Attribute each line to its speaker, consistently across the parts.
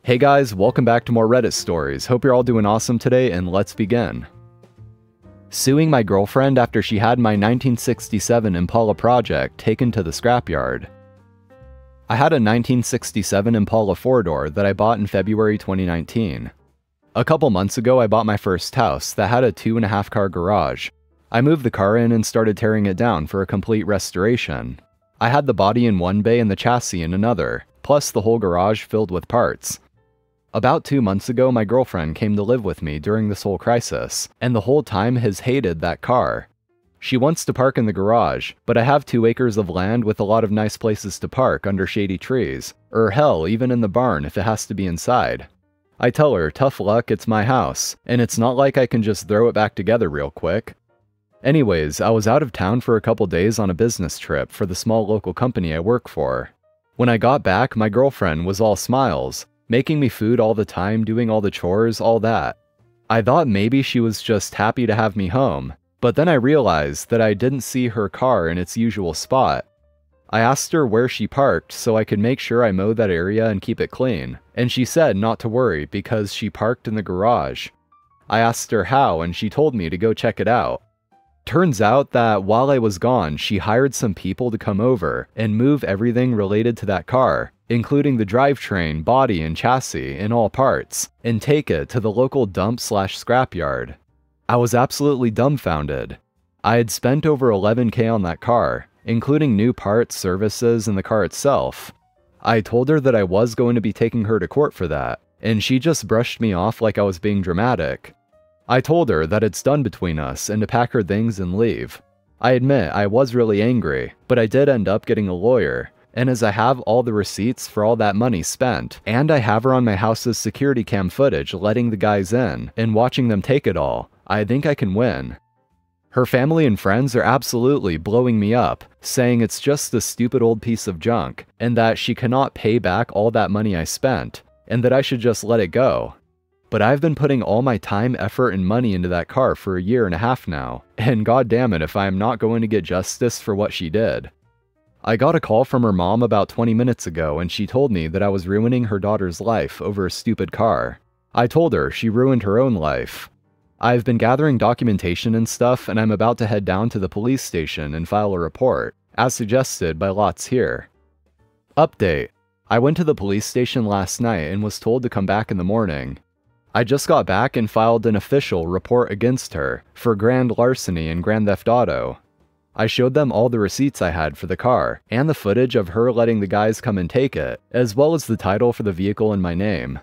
Speaker 1: Hey guys, welcome back to more Reddit stories. Hope you're all doing awesome today, and let's begin. Suing my girlfriend after she had my 1967 Impala project taken to the scrapyard. I had a 1967 Impala 4-door that I bought in February 2019. A couple months ago, I bought my first house that had a 2.5 car garage. I moved the car in and started tearing it down for a complete restoration. I had the body in one bay and the chassis in another, plus the whole garage filled with parts. About 2 months ago, my girlfriend came to live with me during this whole crisis, and the whole time has hated that car. She wants to park in the garage, but I have 2 acres of land with a lot of nice places to park under shady trees, or hell, even in the barn if it has to be inside. I tell her, tough luck, it's my house, and it's not like I can just throw it back together real quick. Anyways, I was out of town for a couple days on a business trip for the small local company I work for. When I got back, my girlfriend was all smiles, making me food all the time, doing all the chores, all that. I thought maybe she was just happy to have me home, but then I realized that I didn't see her car in its usual spot. I asked her where she parked so I could make sure I mowed that area and keep it clean, and she said not to worry because she parked in the garage. I asked her how, and she told me to go check it out. Turns out that while I was gone, she hired some people to come over and move everything related to that car, including the drivetrain, body, and chassis in all parts, and take it to the local dump/scrapyard. I was absolutely dumbfounded. I had spent over $11,000 on that car, including new parts, services, and the car itself. I told her that I was going to be taking her to court for that, and she just brushed me off like I was being dramatic. I told her that it's done between us and to pack her things and leave. I admit I was really angry, but I did end up getting a lawyer, and as I have all the receipts for all that money spent, and I have her on my house's security cam footage letting the guys in and watching them take it all, I think I can win. Her family and friends are absolutely blowing me up, saying it's just a stupid old piece of junk, and that she cannot pay back all that money I spent, and that I should just let it go. But I've been putting all my time, effort, and money into that car for 1.5 years now, and goddammit if I am not going to get justice for what she did. I got a call from her mom about 20 minutes ago, and she told me that I was ruining her daughter's life over a stupid car. I told her she ruined her own life. I've been gathering documentation and stuff, and I'm about to head down to the police station and file a report, as suggested by lots here. Update. I went to the police station last night and was told to come back in the morning. I just got back and filed an official report against her for grand larceny and grand theft auto. I showed them all the receipts I had for the car, and the footage of her letting the guys come and take it, as well as the title for the vehicle in my name.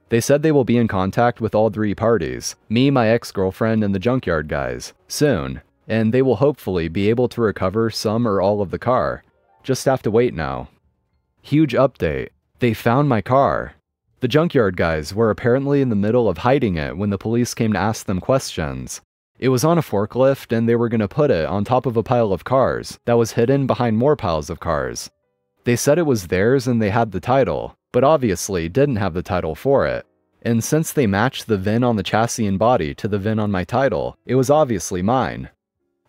Speaker 1: They said they will be in contact with all 3 parties, me, my ex-girlfriend, and the junkyard guys, soon, and they will hopefully be able to recover some or all of the car. Just have to wait now. Huge update. They found my car. The junkyard guys were apparently in the middle of hiding it when the police came to ask them questions. It was on a forklift, and they were going to put it on top of a pile of cars that was hidden behind more piles of cars. They said it was theirs and they had the title, but obviously didn't have the title for it. And since they matched the VIN on the chassis and body to the VIN on my title, it was obviously mine.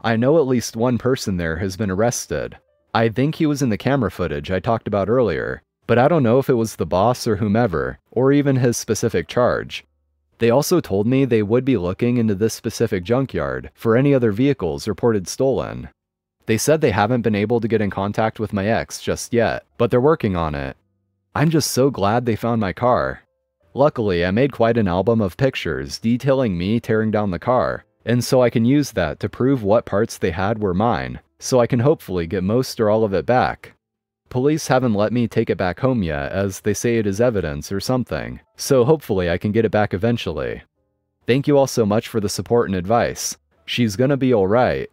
Speaker 1: I know at least one person there has been arrested. I think he was in the camera footage I talked about earlier, but I don't know if it was the boss or whomever, or even his specific charge. They also told me they would be looking into this specific junkyard for any other vehicles reported stolen. They said they haven't been able to get in contact with my ex just yet, but they're working on it. I'm just so glad they found my car. Luckily, I made quite an album of pictures detailing me tearing down the car, and so I can use that to prove what parts they had were mine, so I can hopefully get most or all of it back. Police haven't let me take it back home yet, as they say it is evidence or something, so hopefully I can get it back eventually. Thank you all so much for the support and advice. She's gonna be alright.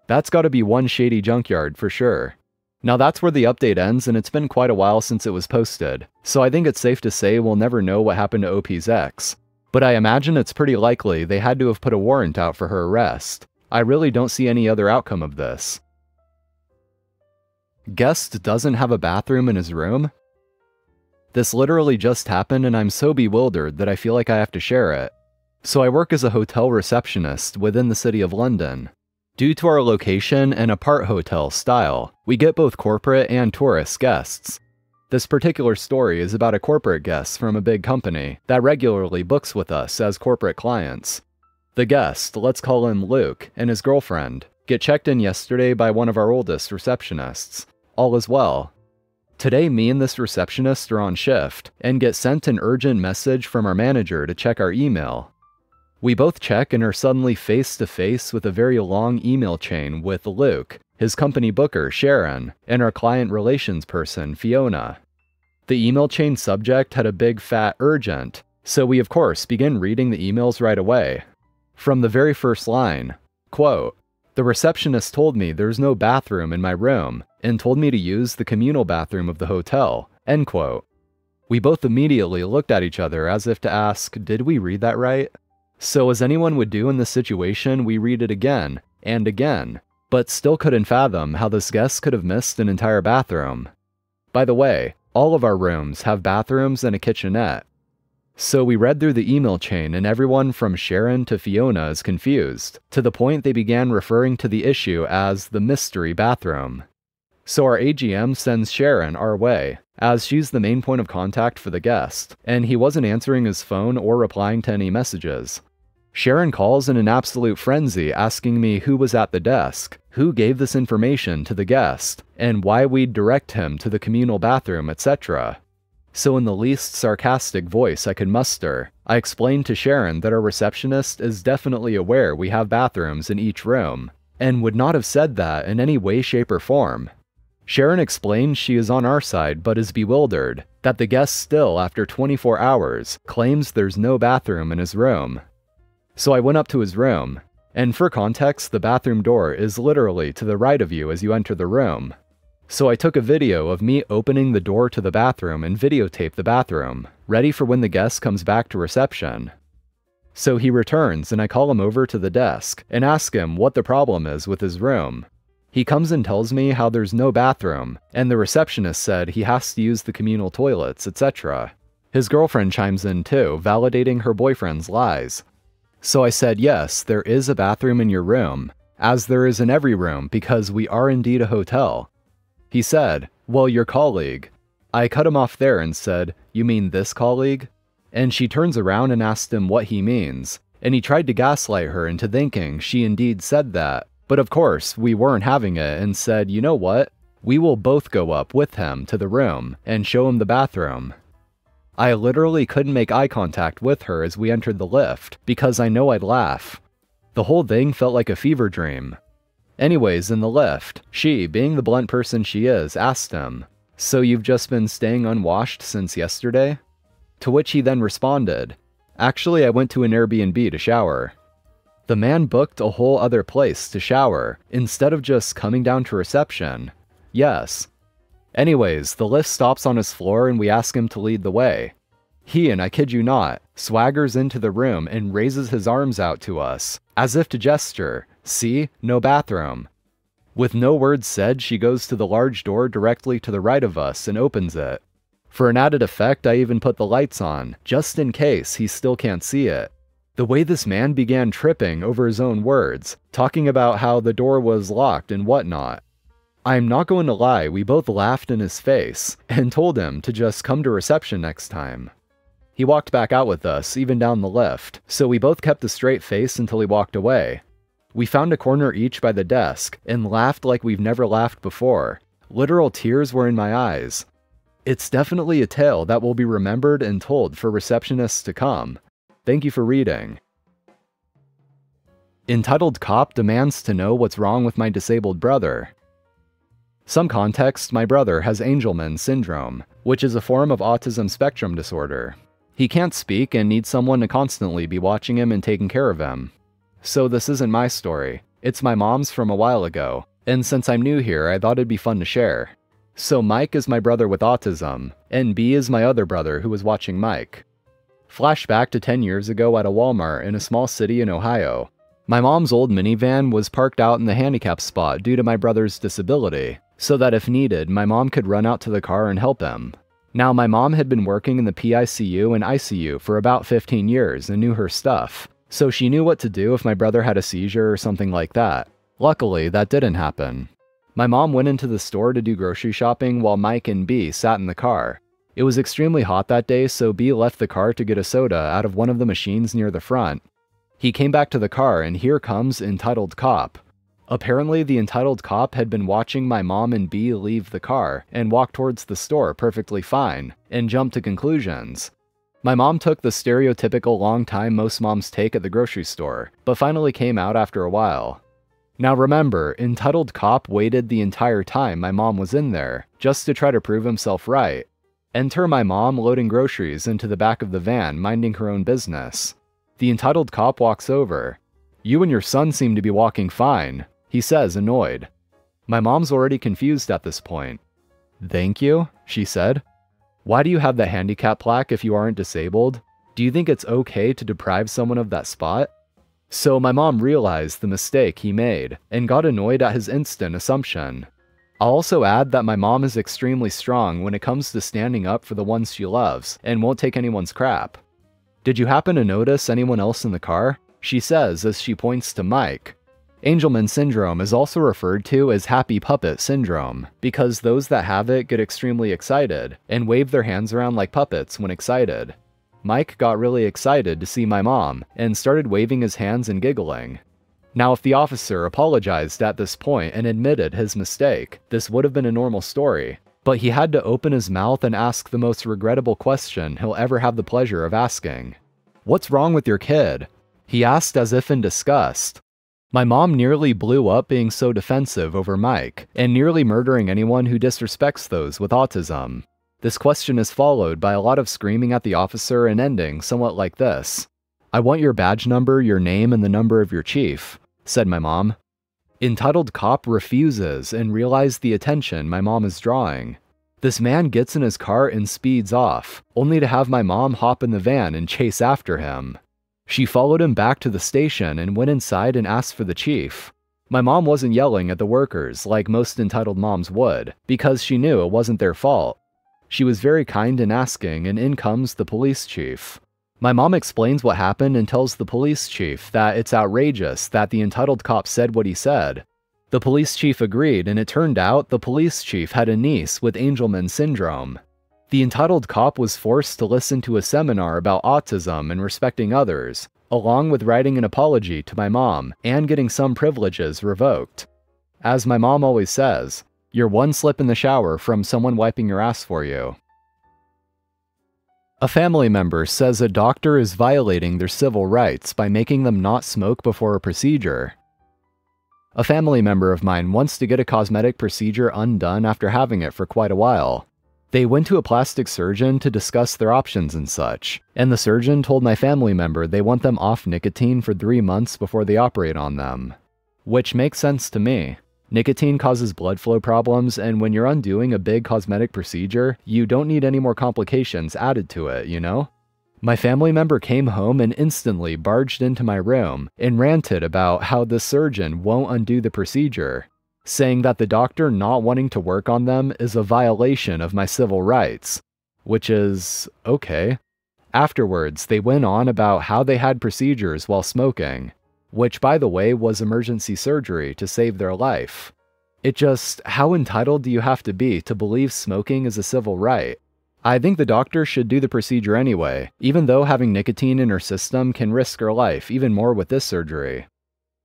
Speaker 1: That's gotta be one shady junkyard for sure. Now that's where the update ends, and it's been quite a while since it was posted, so I think it's safe to say we'll never know what happened to OP's ex. But I imagine it's pretty likely they had to have put a warrant out for her arrest. I really don't see any other outcome of this. Guest doesn't have a bathroom in his room? This literally just happened, and I'm so bewildered that I feel like I have to share it. So I work as a hotel receptionist within the city of London. Due to our location and apart hotel style, we get both corporate and tourist guests. This particular story is about a corporate guest from a big company that regularly books with us as corporate clients. The guest, let's call him Luke, and his girlfriend, get checked in yesterday by one of our oldest receptionists. All is well. Today, me and this receptionist are on shift and get sent an urgent message from our manager to check our email. We both check and are suddenly face to face with a very long email chain with Luke, his company booker, Sharon, and our client relations person, Fiona. The email chain subject had a big fat urgent, so we of course begin reading the emails right away. From the very first line, quote, "The receptionist told me there's no bathroom in my room and told me to use the communal bathroom of the hotel," end quote. We both immediately looked at each other as if to ask, did we read that right? So as anyone would do in this situation, we read it again and again, but still couldn't fathom how this guest could have missed an entire bathroom. By the way, all of our rooms have bathrooms and a kitchenette. So we read through the email chain and everyone from Sharon to Fiona is confused, to the point they began referring to the issue as the mystery bathroom. So our AGM sends Sharon our way, as she's the main point of contact for the guest, and he wasn't answering his phone or replying to any messages. Sharon calls in an absolute frenzy asking me who was at the desk, who gave this information to the guest, and why we'd direct him to the communal bathroom, etc. So in the least sarcastic voice I could muster, I explained to Sharon that our receptionist is definitely aware we have bathrooms in each room, and would not have said that in any way, shape, or form. Sharon explains she is on our side but is bewildered that the guest still, after 24 hours, claims there's no bathroom in his room. So I went up to his room, and for context, the bathroom door is literally to the right of you as you enter the room. So I took a video of me opening the door to the bathroom and videotaped the bathroom, ready for when the guest comes back to reception. So he returns and I call him over to the desk and ask him what the problem is with his room. He comes and tells me how there's no bathroom, and the receptionist said he has to use the communal toilets, etc. His girlfriend chimes in too, validating her boyfriend's lies. So I said yes, there is a bathroom in your room, as there is in every room because we are indeed a hotel. He said, well, your colleague. I cut him off there and said, you mean this colleague? And she turns around and asked him what he means, and he tried to gaslight her into thinking she indeed said that. But of course, we weren't having it and said, you know what? We will both go up with him to the room and show him the bathroom. I literally couldn't make eye contact with her as we entered the lift because I know I'd laugh. The whole thing felt like a fever dream. Anyways, in the lift, she, being the blunt person she is, asked him, so you've just been staying unwashed since yesterday? To which he then responded, actually I went to an Airbnb to shower. The man booked a whole other place to shower, instead of just coming down to reception. Yes. Anyways, the lift stops on his floor and we ask him to lead the way. He, and I kid you not, swaggers into the room and raises his arms out to us, as if to gesture, see, no bathroom. With no words said, she goes to the large door directly to the right of us and opens it. For an added effect, I even put the lights on, just in case he still can't see it. The way this man began tripping over his own words, talking about how the door was locked and whatnot. I'm not going to lie, we both laughed in his face, and told him to just come to reception next time. He walked back out with us, even down the lift, so we both kept a straight face until he walked away. We found a corner each by the desk, and laughed like we've never laughed before. Literal tears were in my eyes. It's definitely a tale that will be remembered and told for receptionists to come. Thank you for reading. Entitled Cop demands to know what's wrong with my disabled brother. Some context, my brother has Angelman syndrome, which is a form of autism spectrum disorder. He can't speak and needs someone to constantly be watching him and taking care of him. So this isn't my story, it's my mom's from a while ago, and since I'm new here I thought it'd be fun to share. So Mike is my brother with autism, and B is my other brother who was watching Mike. Flashback to 10 years ago at a Walmart in a small city in Ohio. My mom's old minivan was parked out in the handicap spot due to my brother's disability, so that if needed, my mom could run out to the car and help him. Now, my mom had been working in the PICU and ICU for about 15 years and knew her stuff, so she knew what to do if my brother had a seizure or something like that. Luckily, that didn't happen. My mom went into the store to do grocery shopping while Mike and B sat in the car. It was extremely hot that day, so B left the car to get a soda out of one of the machines near the front. He came back to the car, and here comes entitled cop. Apparently, the entitled cop had been watching my mom and B leave the car and walk towards the store perfectly fine, and jumped to conclusions. My mom took the stereotypical long time most moms take at the grocery store, but finally came out after a while. Now remember, entitled cop waited the entire time my mom was in there, just to try to prove himself right. Enter my mom loading groceries into the back of the van, minding her own business. The entitled cop walks over. "You and your son seem to be walking fine," he says, annoyed. My mom's already confused at this point. "Thank you," she said. "Why do you have the handicap plaque if you aren't disabled? Do you think it's okay to deprive someone of that spot?" So my mom realized the mistake he made, and got annoyed at his instant assumption. I'll also add that my mom is extremely strong when it comes to standing up for the ones she loves, and won't take anyone's crap. "Did you happen to notice anyone else in the car?" she says as she points to Mike. Angelman syndrome is also referred to as happy puppet syndrome, because those that have it get extremely excited, and wave their hands around like puppets when excited. Mike got really excited to see my mom, and started waving his hands and giggling. Now if the officer apologized at this point and admitted his mistake, this would have been a normal story, but he had to open his mouth and ask the most regrettable question he'll ever have the pleasure of asking. "What's wrong with your kid?" he asked as if in disgust. My mom nearly blew up being so defensive over Mike, and nearly murdering anyone who disrespects those with autism. This question is followed by a lot of screaming at the officer and ending somewhat like this. "I want your badge number, your name, and the number of your chief," said my mom. Entitled cop refuses and realizes the attention my mom is drawing. This man gets in his car and speeds off, only to have my mom hop in the van and chase after him. She followed him back to the station and went inside and asked for the chief. My mom wasn't yelling at the workers like most entitled moms would, because she knew it wasn't their fault. She was very kind in asking, and in comes the police chief. My mom explains what happened and tells the police chief that it's outrageous that the entitled cop said what he said. The police chief agreed, and it turned out the police chief had a niece with Angelman syndrome. The entitled cop was forced to listen to a seminar about autism and respecting others, along with writing an apology to my mom and getting some privileges revoked. As my mom always says, you're one slip in the shower from someone wiping your ass for you. A family member says a doctor is violating their civil rights by making them not smoke before a procedure. A family member of mine wants to get a cosmetic procedure undone after having it for quite a while. They went to a plastic surgeon to discuss their options and such, and the surgeon told my family member they want them off nicotine for 3 months before they operate on them. Which makes sense to me. Nicotine causes blood flow problems, and when you're undoing a big cosmetic procedure, you don't need any more complications added to it, you know? My family member came home and instantly barged into my room and ranted about how the surgeon won't undo the procedure, saying that the doctor not wanting to work on them is a violation of my civil rights, which is okay. Afterwards, they went on about how they had procedures while smoking, which by the way was emergency surgery to save their life. How entitled do you have to be to believe smoking is a civil right? I think the doctor should do the procedure anyway, even though having nicotine in her system can risk her life even more with this surgery.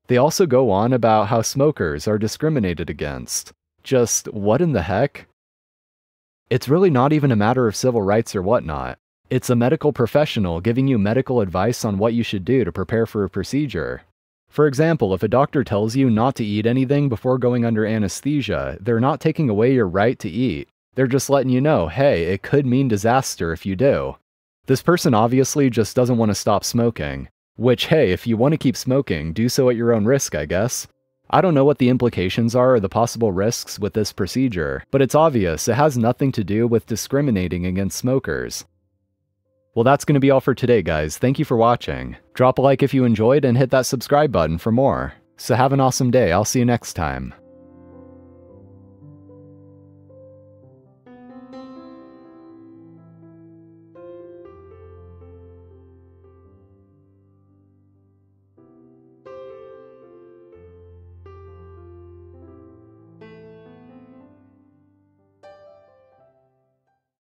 Speaker 1: They also go on about how smokers are discriminated against. What in the heck? It's really not even a matter of civil rights or whatnot. It's a medical professional giving you medical advice on what you should do to prepare for a procedure. For example, if a doctor tells you not to eat anything before going under anesthesia, they're not taking away your right to eat. They're just letting you know, hey, it could mean disaster if you do. This person obviously just doesn't want to stop smoking. Which, hey, if you want to keep smoking, do so at your own risk, I guess. I don't know what the implications are or the possible risks with this procedure, but it's obvious it has nothing to do with discriminating against smokers. Well, that's going to be all for today, guys. Thank you for watching. Drop a like if you enjoyed and hit that subscribe button for more. So have an awesome day. I'll see you next time.